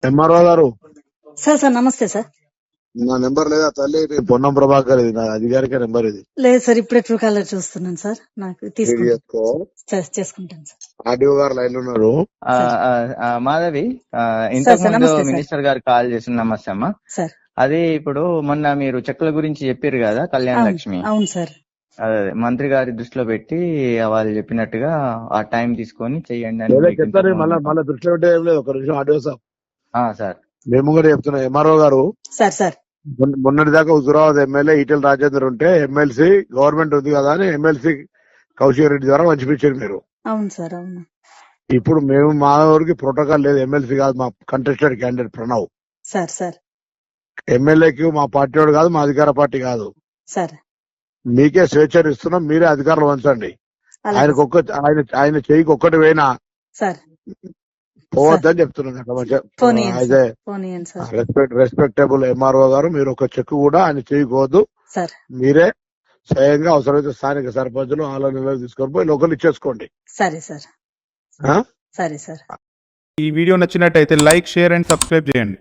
MRO గారు, sir నమస్తే sir. నా నెంబర్ లేదా తల్లి? ఇది పొన్నం ప్రభాకర్, ఇది నా అధికారిక నెంబర్. ఇది లేదు సార్, ఇప్పుడే ట్రూ కాలర్ చూస్తున్నాను సార్. నాకు చేసుకో. చేసుకుంటాను సార్. ఆర్డీఓ గారు లైన్ లో ఉన్నారు. మాధవి, ఇంతకు ముందు మినిస్టర్ గారు కాల్ చేసిన. నమస్తే అమ్మా. సార్, అది ఇప్పుడు మొన్న మీరు చెక్కుల గురించి చెప్పారు కదా, కళ్యాణ లక్ష్మి. అవును సార్. అదే మంత్రి గారి దృష్టిలో పెట్టి వాళ్ళు చెప్పినట్టుగా ఆ టైం తీసుకొని చెయ్యండి అని చెప్తారు. మళ్ళీ దృష్టిలో పెట్టే ఏం లేదు. ఒక నిమిషం ఆర్డీఓ సార్. సార్ మేము కూడా చెప్తున్నాం. ఎంఆర్ఓ గారు, సార్ మొన్నటి దాకా హుజురాబాద్ ఎమ్మెల్యే ఈటెల రాజేందర్ ఉంటే ఎమ్మెల్సీ గవర్నమెంట్ ఉంది కదా అని ఎమ్మెల్సీ కౌశిక్ రెడ్డి ద్వారా పంచిపించారు మీరు. అవును సార్, అవును. ఇప్పుడు మేము మా ఊరికి ప్రోటోకాల్ లేదు. ఎమ్మెల్సీ కాదు, మా కంటెస్టెడ్ క్యాండిడేట్ ప్రణవ్ సార్. ఎమ్మెల్యేకి మా పార్టీ వాడు కాదు, మా అధికార పార్టీ కాదు సార్. మీకే స్వేచ్ఛ ఇస్తున్నాం, మీరే అధికారులు వంచండి. ఆయన చెయ్యికి ఒక్కటి పోయినా సార్ పోవద్దని చెప్తున్నాను. రెస్పెక్టబుల్ ఎంఆర్ఓ గారు, మీరు ఒక చెక్ కూడా ఆయన చేయకూడదు. మీరే స్వయంగా అవసరమైతే స్థానిక సర్పంచులు ఆలోచనలు తీసుకొని పోయి లోకల్ ఇచ్చేసుకోండి. సరే సార్. ఈ వీడియో నచ్చినట్టయితే లైక్, షేర్ అండ్ సబ్స్క్రైబ్ చేయండి.